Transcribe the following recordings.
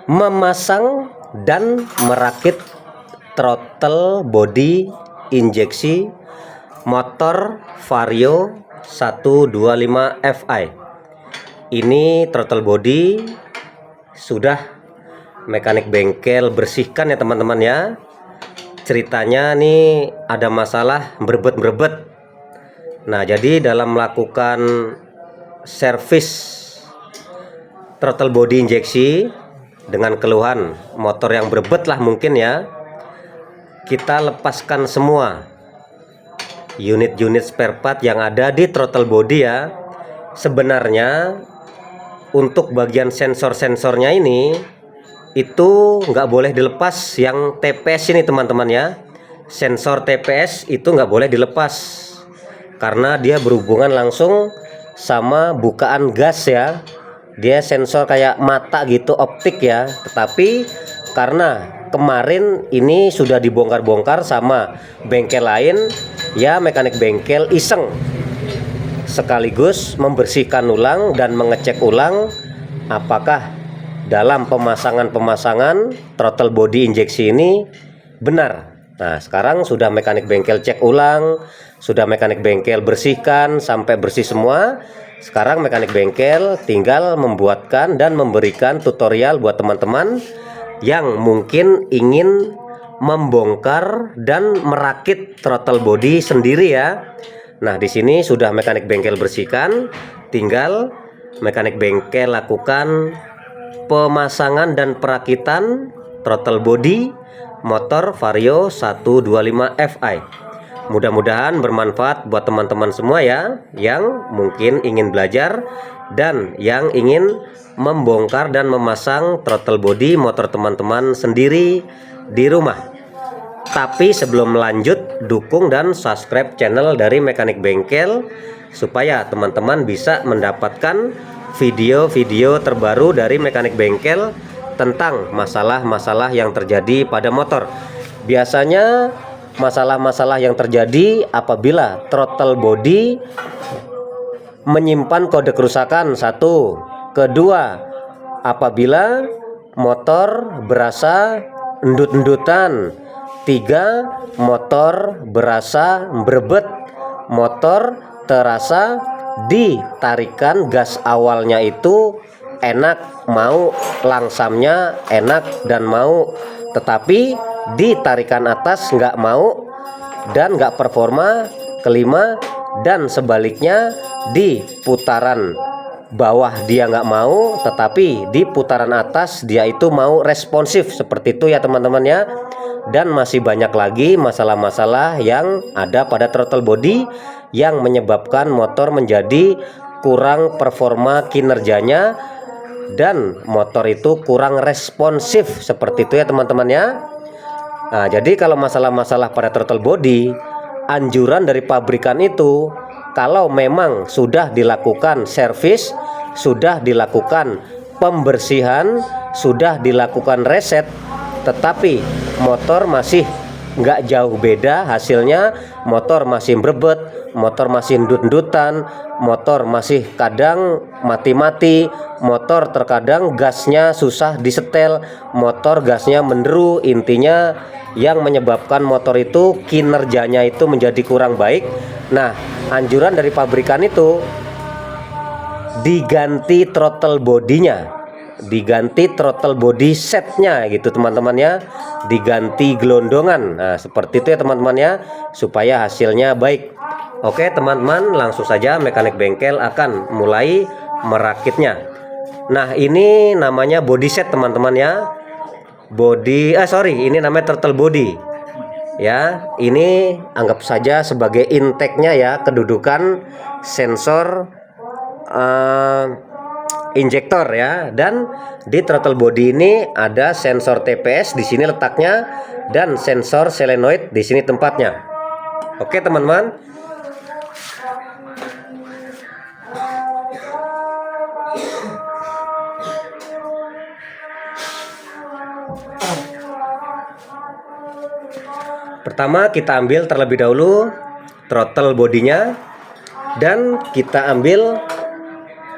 Memasang dan merakit throttle body injeksi motor Vario 125 Fi. Ini throttle body sudah mekanik bengkel bersihkan ya teman-teman ya. Ceritanya nih ada masalah berbet. Nah, jadi dalam melakukan servis throttle body injeksi dengan keluhan motor yang berbet lah mungkin ya, kita lepaskan semua unit-unit spare part yang ada di throttle body ya. Sebenarnya untuk bagian sensor-sensornya ini itu nggak boleh dilepas, yang TPS ini teman-teman ya. Sensor TPS itu nggak boleh dilepas karena dia berhubungan langsung sama bukaan gas ya. Dia sensor kayak mata gitu, optik ya. Tetapi karena kemarin ini sudah dibongkar-bongkar sama bengkel lain ya, mekanik bengkel iseng sekaligus membersihkan ulang dan mengecek ulang apakah dalam pemasangan throttle body injeksi ini benar. Nah, sekarang sudah mekanik bengkel cek ulang, sudah mekanik bengkel bersihkan sampai bersih semua. Sekarang mekanik bengkel tinggal membuatkan dan memberikan tutorial buat teman-teman yang mungkin ingin membongkar dan merakit throttle body sendiri ya. Nah, di sini sudah mekanik bengkel bersihkan, tinggal mekanik bengkel lakukan pemasangan dan perakitan throttle body motor Vario 125 Fi. Mudah-mudahan bermanfaat buat teman-teman semua ya, yang mungkin ingin belajar dan yang ingin membongkar dan memasang throttle body motor teman-teman sendiri di rumah. Tapi sebelum lanjut, dukung dan subscribe channel dari Mekanik Bengkel supaya teman-teman bisa mendapatkan video-video terbaru dari Mekanik Bengkel tentang masalah-masalah yang terjadi pada motor. Biasanya masalah-masalah yang terjadi apabila throttle body menyimpan kode kerusakan, satu. Kedua, apabila motor berasa endut-endutan. Tiga, motor berasa berbet. Motor terasa ditarikan gas awalnya itu enak, mau langsamnya enak dan mau, tetapi ditarikan atas nggak mau dan nggak performa. Kelima, dan sebaliknya di putaran bawah dia nggak mau, tetapi di putaran atas dia itu mau responsif. Seperti itu ya teman-teman ya. Dan masih banyak lagi masalah-masalah yang ada pada throttle body yang menyebabkan motor menjadi kurang performa kinerjanya dan motor itu kurang responsif. Seperti itu ya teman-teman ya. Nah, jadi kalau masalah-masalah pada throttle body, anjuran dari pabrikan itu kalau memang sudah dilakukan servis, sudah dilakukan pembersihan, sudah dilakukan reset, tetapi motor masih nggak jauh beda hasilnya, motor masih berbet, motor masih endut-endutan, motor masih kadang mati-mati, motor terkadang gasnya susah disetel, motor gasnya menderu, intinya yang menyebabkan motor itu kinerjanya itu menjadi kurang baik. Nah, anjuran dari pabrikan itu diganti throttle bodinya, diganti throttle body setnya gitu teman-teman ya, diganti gelondongan. Nah, seperti itu ya teman-teman ya, supaya hasilnya baik. Oke teman-teman, langsung saja mekanik bengkel akan mulai merakitnya. Nah, ini namanya body set teman-teman ya. Ini namanya throttle body ya. Ini anggap saja sebagai intake-nya ya, kedudukan sensor injektor ya. Dan di throttle body ini ada sensor TPS di sini letaknya dan sensor solenoid di sini tempatnya. Oke teman-teman. Pertama kita ambil terlebih dahulu throttle bodinya dan kita ambil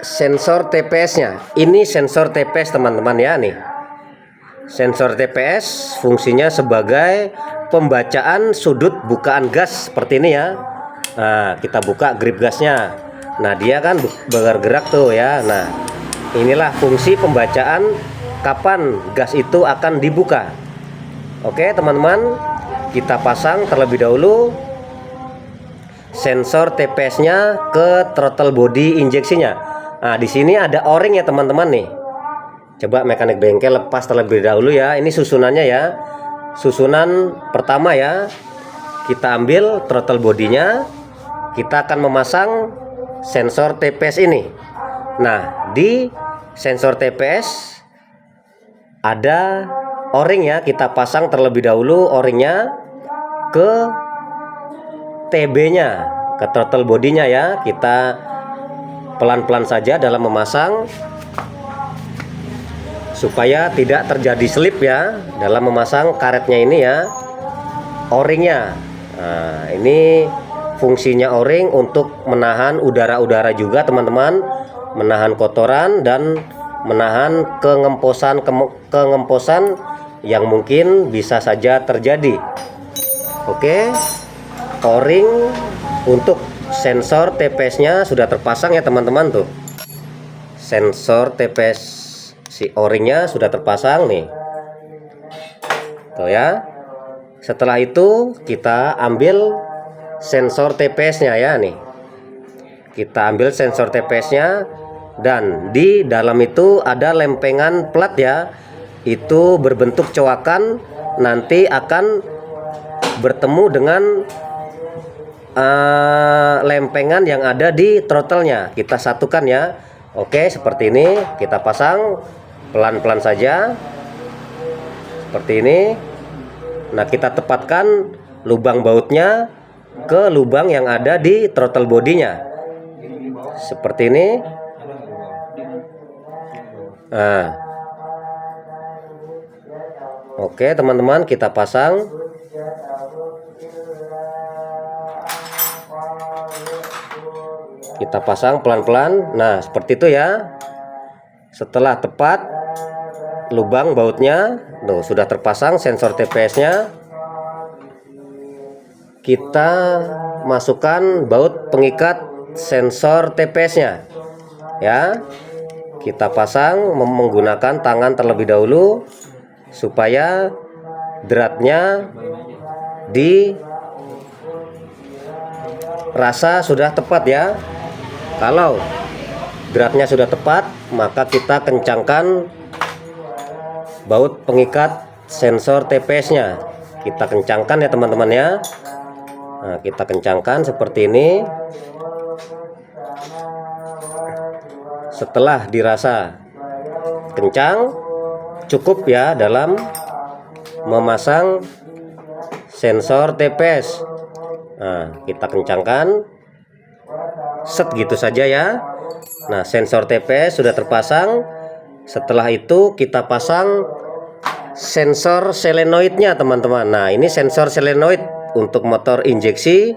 sensor TPS-nya. Ini sensor TPS teman-teman ya nih. Sensor TPS fungsinya sebagai pembacaan sudut bukaan gas seperti ini ya. Nah, kita buka grip gasnya. Nah, dia kan bergerak tuh ya. Nah, inilah fungsi pembacaan kapan gas itu akan dibuka. Oke, teman-teman, kita pasang terlebih dahulu sensor TPS-nya ke throttle body injeksinya. Nah, di sini ada o-ring ya, teman-teman nih. Coba mekanik bengkel lepas terlebih dahulu ya. Ini susunannya ya. Susunan pertama ya. Kita ambil throttle bodinya. Kita akan memasang sensor TPS ini. Nah, di sensor TPS ada o-ring ya. Kita pasang terlebih dahulu o-ringnya ke TB-nya, ke throttle bodinya ya. Kita pelan-pelan saja dalam memasang supaya tidak terjadi slip ya dalam memasang karetnya ini ya, o-ringnya. Nah, ini fungsinya o-ring untuk menahan udara-udara juga, teman-teman, menahan kotoran dan menahan kengemposan yang mungkin bisa saja terjadi. Oke, o-ring untuk sensor TPS-nya sudah terpasang ya, teman-teman tuh. Sensor TPS si o-ringnya sudah terpasang nih tuh ya. Setelah itu kita ambil sensor TPS-nya ya nih. Kita ambil sensor TPS-nya dan di dalam itu ada lempengan plat ya. Itu berbentuk coakan, nanti akan bertemu dengan lempengan yang ada di throttle-nya. Kita satukan ya. Oke, seperti ini. Kita pasang pelan-pelan saja seperti ini. Nah, kita tepatkan lubang bautnya ke lubang yang ada di throttle bodinya seperti ini. Nah, oke teman-teman, kita pasang. Kita pasang pelan-pelan. Nah, seperti itu ya. Setelah tepat lubang bautnya tuh sudah terpasang sensor TPS-nya, kita masukkan baut pengikat sensor TPS-nya ya. Kita pasang menggunakan tangan terlebih dahulu supaya dratnya dirasa sudah tepat ya. Kalau dratnya sudah tepat, maka kita kencangkan baut pengikat sensor TPS-nya. Kita kencangkan ya, teman-teman ya. Nah, kita kencangkan seperti ini. Setelah dirasa kencang, cukup ya dalam memasang sensor TPS. Nah, kita kencangkan set gitu saja ya. Nah, sensor TPS sudah terpasang. Setelah itu kita pasang sensor solenoidnya, teman-teman. Nah, ini sensor solenoid untuk motor injeksi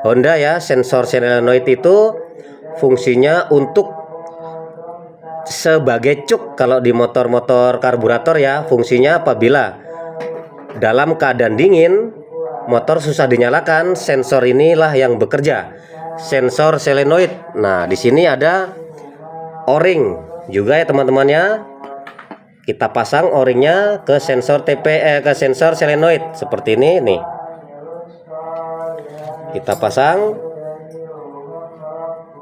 Honda ya. Sensor solenoid itu fungsinya untuk sebagai cuk kalau di motor-motor karburator ya. Fungsinya apabila dalam keadaan dingin motor susah dinyalakan, sensor inilah yang bekerja. Sensor solenoid. Nah, di sini ada o-ring juga ya, teman-teman ya. Kita pasang o-ringnya ke sensor ke sensor solenoid seperti ini nih. Kita pasang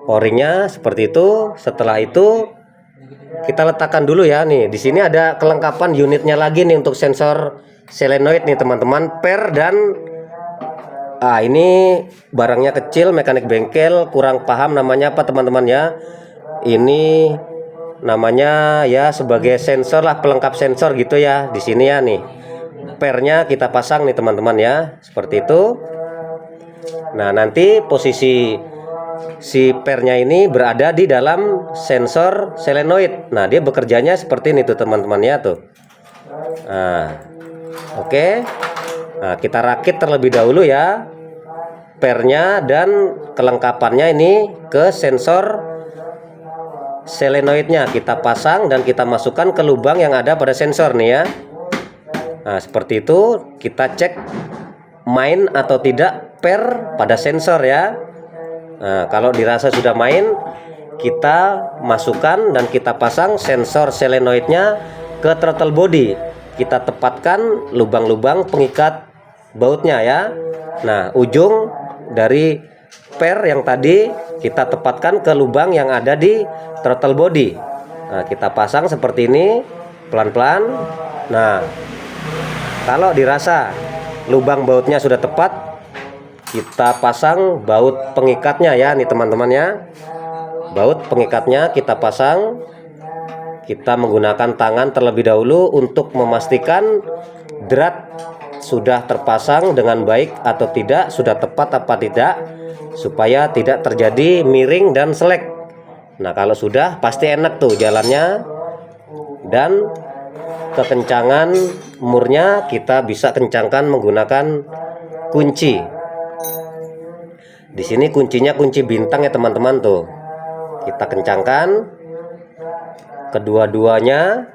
o-ringnya seperti itu. Setelah itu kita letakkan dulu ya nih. Di sini ada kelengkapan unitnya lagi nih untuk sensor solenoid nih, teman-teman. Per dan ini barangnya kecil, mekanik bengkel kurang paham namanya apa, teman-teman ya. Ini namanya ya sebagai sensor lah, pelengkap sensor gitu ya. Di sini ya nih. Pernya kita pasang nih, teman-teman ya. Seperti itu. Nah, nanti posisi si pernya ini berada di dalam sensor solenoid. Nah, dia bekerjanya seperti ini tuh, teman-teman ya tuh. Nah, oke. Nah, kita rakit terlebih dahulu ya pernya dan kelengkapannya ini ke sensor solenoidnya. Kita pasang dan kita masukkan ke lubang yang ada pada sensor nih ya. Nah, seperti itu kita cek main atau tidak per pada sensor ya. Nah, kalau dirasa sudah main, kita masukkan dan kita pasang sensor solenoidnya ke throttle body. Kita tepatkan lubang-lubang pengikat bautnya ya. Nah, ujung dari per yang tadi kita tepatkan ke lubang yang ada di throttle body. Nah, kita pasang seperti ini pelan-pelan. Nah, kalau dirasa lubang bautnya sudah tepat, kita pasang baut pengikatnya ya nih teman-teman ya. Baut pengikatnya kita pasang. Kita menggunakan tangan terlebih dahulu untuk memastikan drat sudah terpasang dengan baik atau tidak, sudah tepat apa tidak, supaya tidak terjadi miring dan selek. Nah, kalau sudah pasti enak tuh jalannya, dan kekencangan murnya kita bisa kencangkan menggunakan kunci. Di sini kuncinya kunci bintang ya teman-teman tuh. Kita kencangkan kedua-duanya.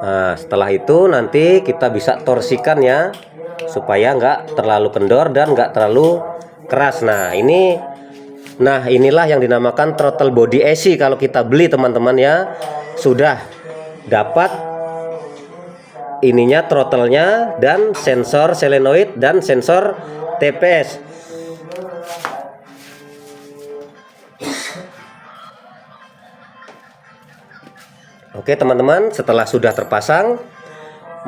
Nah, setelah itu nanti kita bisa torsikan ya, supaya nggak terlalu kendor dan nggak terlalu keras. Nah, inilah yang dinamakan throttle body AC kalau kita beli teman-teman ya. Sudah dapat ininya, throttle-nya, dan sensor solenoid dan sensor TPS. Oke teman-teman, setelah sudah terpasang,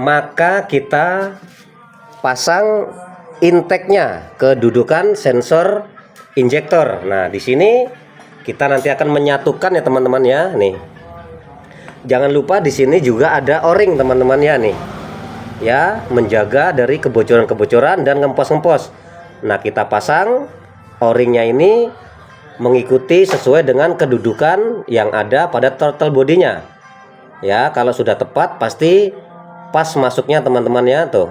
maka kita pasang intake-nya, kedudukan sensor injektor. Nah, di sini kita nanti akan menyatukan ya teman-teman ya. Nih, jangan lupa di sini juga ada o-ring teman-teman ya nih, ya, menjaga dari kebocoran-kebocoran dan ngempos-ngempos. Nah, kita pasang o-ringnya ini mengikuti sesuai dengan kedudukan yang ada pada throttle bodinya. Ya, kalau sudah tepat pasti pas masuknya teman-teman ya tuh.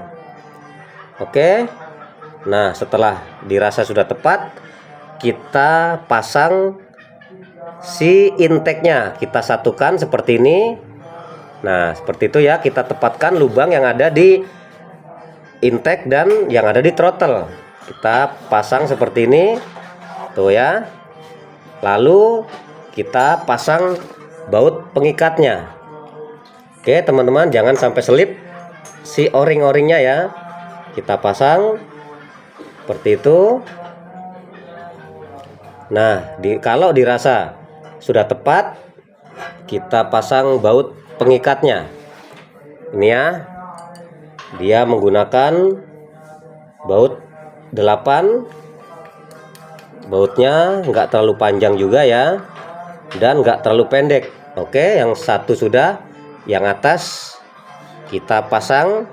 Oke. Nah, setelah dirasa sudah tepat, kita pasang si intake-nya, kita satukan seperti ini. Nah, seperti itu ya, kita tepatkan lubang yang ada di intake dan yang ada di throttle. Kita pasang seperti ini tuh ya. Lalu kita pasang baut pengikatnya. Oke teman-teman, jangan sampai selip si o-ring-o-ringnya ya. Kita pasang seperti itu. Nah, kalau dirasa sudah tepat, kita pasang baut pengikatnya. Ini ya, dia menggunakan baut 8. Bautnya nggak terlalu panjang juga ya, dan nggak terlalu pendek. Oke, yang satu sudah, yang atas kita pasang.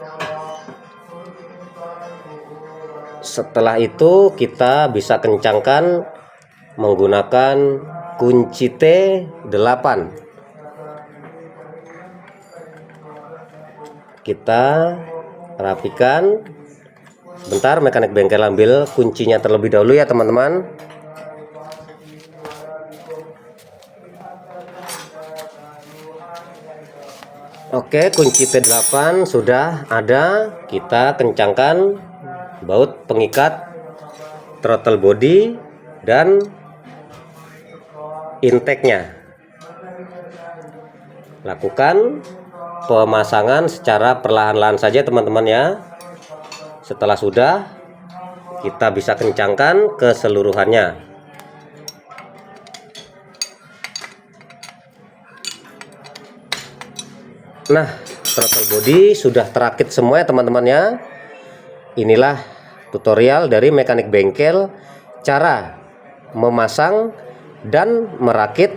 Setelah itu kita bisa kencangkan menggunakan kunci T8. Kita rapikan. Sebentar, mekanik bengkel ambil kuncinya terlebih dahulu ya teman-teman. Oke, kunci T8 sudah ada. Kita kencangkan baut pengikat throttle body dan intake-nya. Lakukan pemasangan secara perlahan-lahan saja teman-teman ya. Setelah sudah, kita bisa kencangkan keseluruhannya. Nah, throttle body sudah terakit semua ya teman-teman ya. Inilah tutorial dari mekanik bengkel cara memasang dan merakit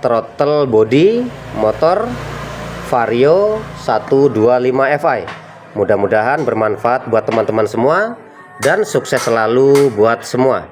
throttle body motor Vario 125 Fi. Mudah-mudahan bermanfaat buat teman-teman semua dan sukses selalu buat semua.